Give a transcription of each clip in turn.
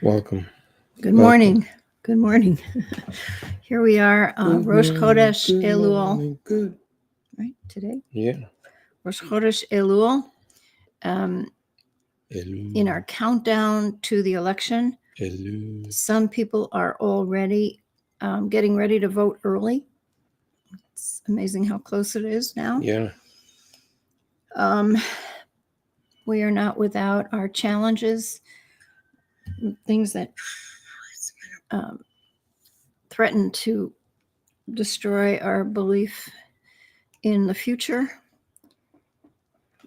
Welcome. Good Welcome. morning. Good morning. Here we are, Rosh Chodesh Good Elul, morning. Good. right, today? Yeah. Rosh Chodesh Elul, um, Hello. in our countdown to the election. Hello. Some people are already getting ready to vote early. It's amazing how close it is now. Yeah. Um, we are not without our challenges, things that um, threaten to destroy our belief in the future.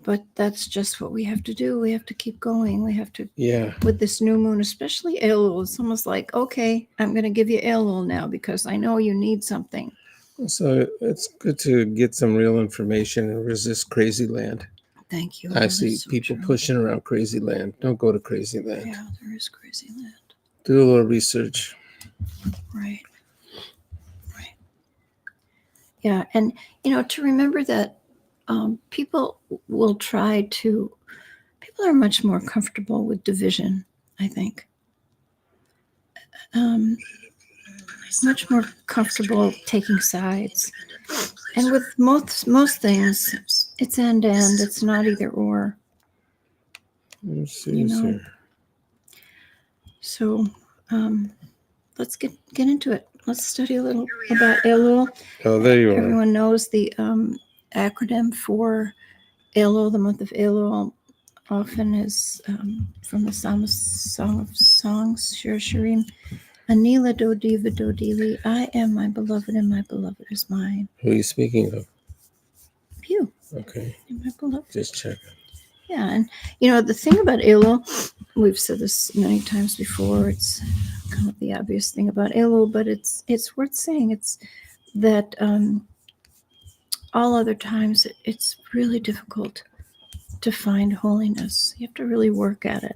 But that's just what we have to do. We have to keep going. We have to, Yeah. with this new moon, especially Elul. It's almost like, okay, I'm going to give you Elul now because I know you need something. So it's good to get some real information and resist crazy land. Thank you. I That see is so people true. pushing around crazy land. Don't go to crazy land. Yeah, there is crazy land. Do a little research. Right. Right. Yeah. And, to remember that people will try to, people are much more comfortable with division, I think. Much more comfortable taking sides. And with most things, it's and it's not either or. Let's see You this know. here. So let's get into it. Let's study a little about Elul. Oh, there you are. Everyone knows the acronym for Elul. The month of Elul often is from the Song of Songs, Shir Shirim. Anila do diva do dili. I am my beloved, and my beloved is mine. Who are you speaking of? You, Okay. my beloved. Just check. Yeah, and the thing about Elul, we've said this many times before. It's kind of the obvious thing about Elul, but it's worth saying. It's that all other times it's really difficult to find holiness. You have to really work at it.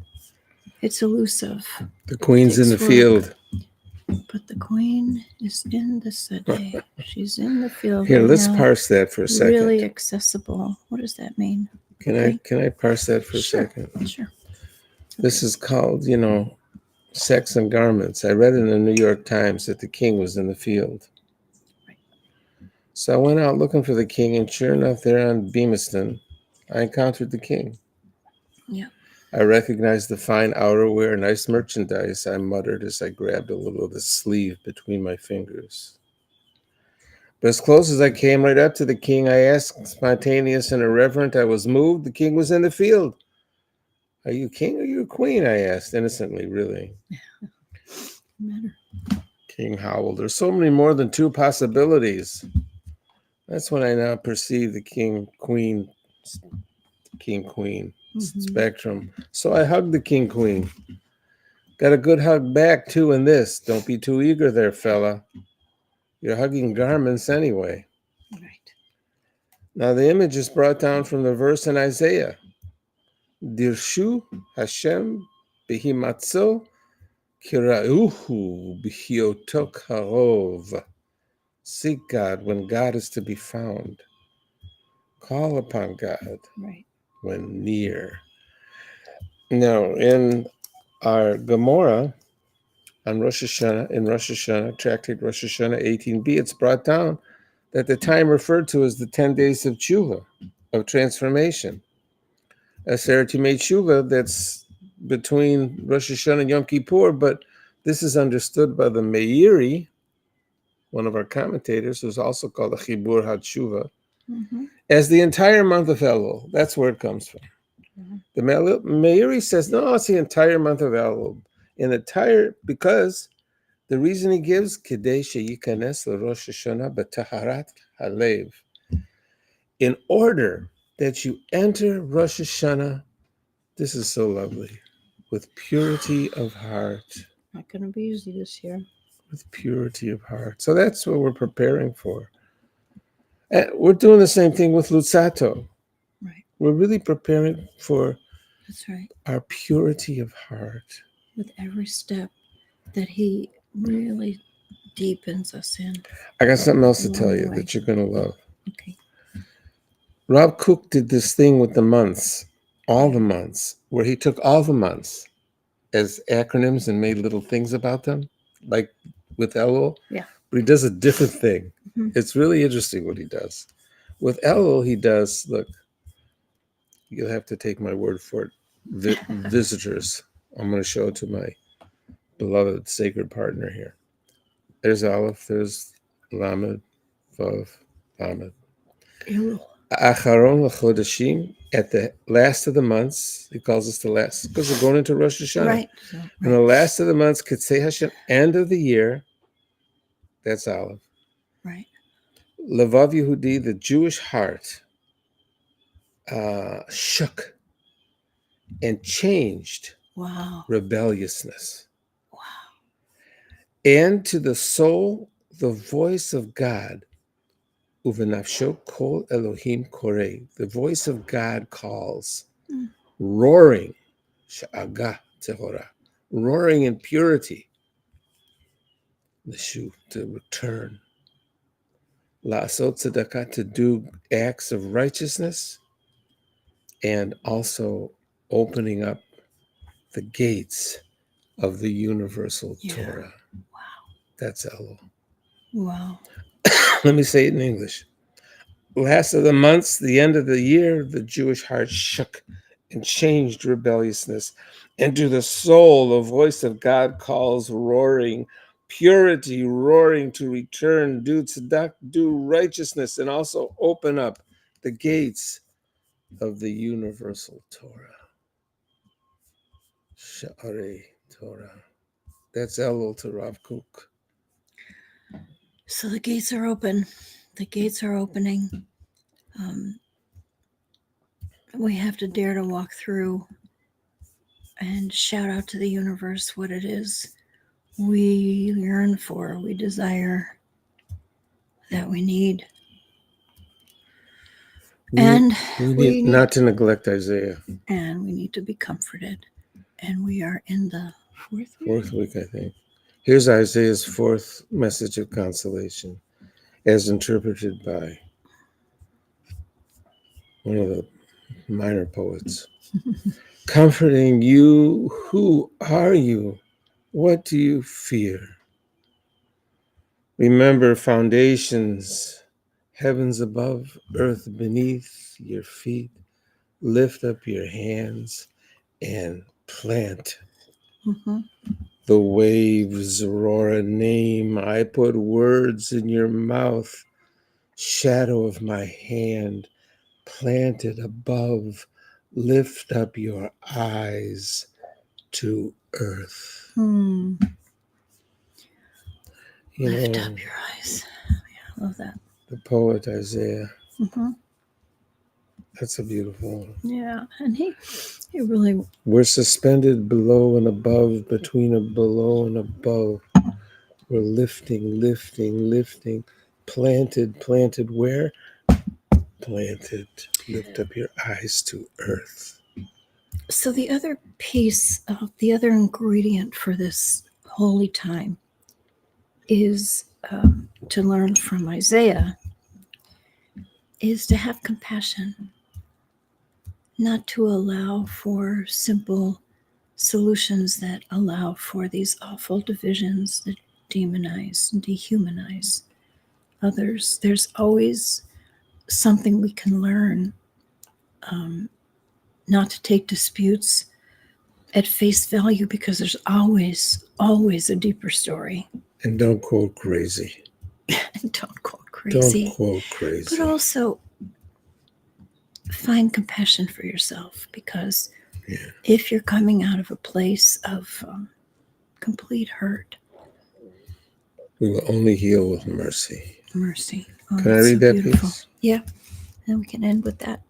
It's elusive. The queen's in the Takes work. field. But the queen is in the city. She's in the field. Here, right let's now. parse that for a second. Really accessible. What does that mean? Can I parse that for a second? Sure. This is called, Sex and Garments. I read in the New York Times that the king was in the field. Right. So I went out looking for the king, and sure enough, there on Beamiston, I encountered the king. Yeah. I recognized the fine outerwear, nice merchandise, I muttered as I grabbed a little of the sleeve between my fingers. But as close as I came right up to the king, I asked, spontaneous and irreverent. I was moved. The king was in the field. Are you king or you a queen? I asked, innocently, really. Matter. King howled. There's so many more than two possibilities. That's when I now perceive the king queen spectrum. So I hugged the king queen. Got a good hug back too in this. Don't be too eager there, fella. You're hugging garments anyway. Right. Now the image is brought down from the verse in Isaiah. Dirshu Hashem behimatzo kirauhu bihiotok harov. Seek God when God is to be found. Call upon God when near. Now, in our Gemara on Rosh Hashanah, tractate Rosh Hashanah 18b, it's brought down that the time referred to is the 10 days of tshuva, of transformation. Aseret Yimei Tshuva, that's between Rosh Hashanah and Yom Kippur, but this is understood by the Meiri, one of our commentators, who's also called the Chibur HaTshuva, as the entire month of Elul. That's where it comes from. The Meiri says, no, it's the entire month of Elul. Because the reason he gives, Kedei sheyikanes l'Rosh Hashanah b'taharat halev, in order that you enter Rosh Hashanah, this is so lovely, with purity of heart. Not going to be easy this year. With purity of heart. So that's what we're preparing for. And we're doing the same thing with Lutzato. Right. We're really preparing for That's right. Our purity of heart. With every step that he really deepens us in. I got something else to tell you that you're going to love. Okay. Rob Cook did this thing with the months, all the months, where he took all the months as acronyms and made little things about them, like with Elul. Yeah. But he does a different thing. Mm-hmm. It's really interesting what he does. With Elul, he does, look, you'll have to take my word for it, visitors. I'm going to show it to my beloved sacred partner here. There's Aleph, there's Lamed, Vav, Lamed. Acharon l'chodeshim, at the last of the months, he calls us the last, because we're going into Rosh Hashanah. Right. So, And the last of the months, Ketzei Hashem, end of the year, that's Aleph. Right. Levav Yehudi, the Jewish heart, shook and changed. Wow. Rebelliousness. Wow. And to the soul, the voice of God, Uvenafsho kol Elohim koreh, the voice of God calls, roaring, sha'agah tehora, roaring in purity, Neshu, to return, la'asot tzedakah, to do acts of righteousness, and also opening up the gates of the universal Torah. Wow. That's Elul. Wow. Let me say it in English. Last of the months, the end of the year, the Jewish heart shook and changed rebelliousness. And to the soul, the voice of God calls, roaring, purity, roaring to return, do tzedakah, do righteousness, and also open up the gates of the universal Torah. Sha'arei Torah. That's Elul to Rav Kook. So the gates are open. The gates are opening. We have to dare to walk through and shout out to the universe what it is we yearn for, we desire, that we need. We need not to neglect Isaiah. And we need to be comforted. And we are in the fourth week, I think. Here's Isaiah's fourth message of consolation, as interpreted by one of the minor poets. Comforting you, who are you? What do you fear? Remember foundations, heavens above, earth beneath your feet. Lift up your hands and plant. The waves roar a name. I put words in your mouth. Shadow of my hand planted above. Lift up your eyes to earth. Lift up your eyes. Yeah, I love that. The poet Isaiah. That's a beautiful one. Yeah, and he really... We're suspended below and above, between a below and above. We're lifting, lifting, lifting. Planted where? Planted. Lift up your eyes to earth. So the other piece, the other ingredient for this holy time is to learn from Isaiah, is to have compassion, not to allow for simple solutions that allow for these awful divisions that demonize and dehumanize others. There's always something we can learn, not to take disputes at face value, because there's always a deeper story. And don't quote crazy. Don't quote crazy. Don't quote crazy. But also find compassion for yourself, because if you're coming out of a place of complete hurt, we will only heal with mercy. Mercy. Oh, can I read that piece? Yeah. And we can end with that.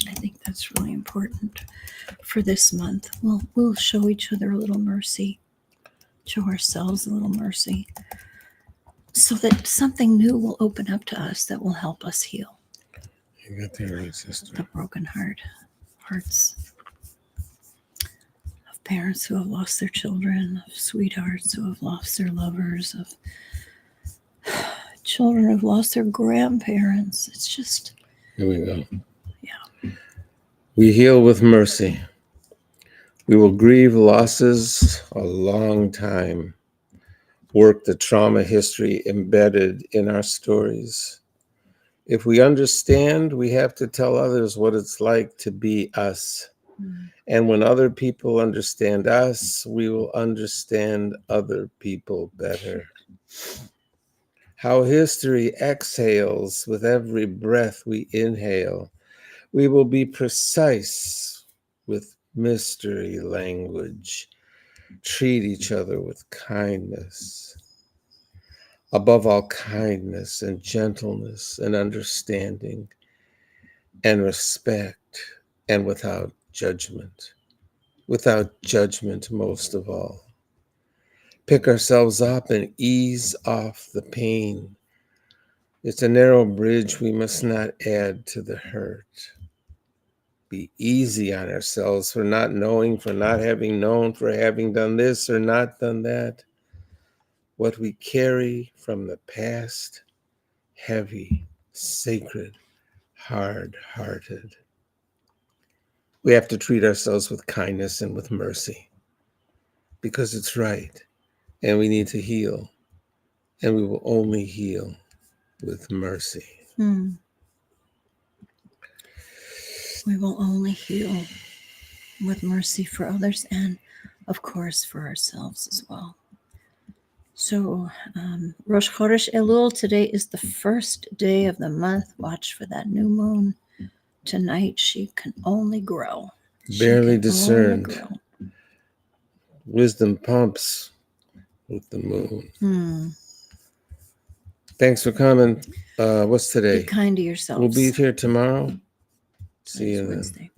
I think that's really important for this month. We'll show each other a little mercy, show ourselves a little mercy, so that something new will open up to us that will help us heal. You got that right, sister. The broken hearts of parents who have lost their children, of sweethearts who have lost their lovers, of children who have lost their grandparents. It's just... Here we go. We heal with mercy. We will grieve losses a long time, work the trauma history embedded in our stories. If we understand, we have to tell others what it's like to be us. And when other people understand us, we will understand other people better. How history exhales with every breath we inhale. We will be precise with mystery language. Treat each other with kindness. Above all, kindness and gentleness and understanding and respect, and without judgment. Without judgment, most of all. Pick ourselves up and ease off the pain. It's a narrow bridge we must not add to the hurt. Be easy on ourselves for not knowing, for not having known, for having done this or not done that. What we carry from the past, heavy, sacred, hard-hearted. We have to treat ourselves with kindness and with mercy because it's right, and we need to heal, and we will only heal with mercy. We will only heal with mercy for others and, of course, for ourselves as well. So, Rosh Chodesh Elul, today is the first day of the month. Watch for that new moon. Tonight, she can only grow. Barely discerned. Wisdom pumps with the moon. Thanks for coming. What's today? Be kind to yourself. We'll be here tomorrow. See you then. Wednesday.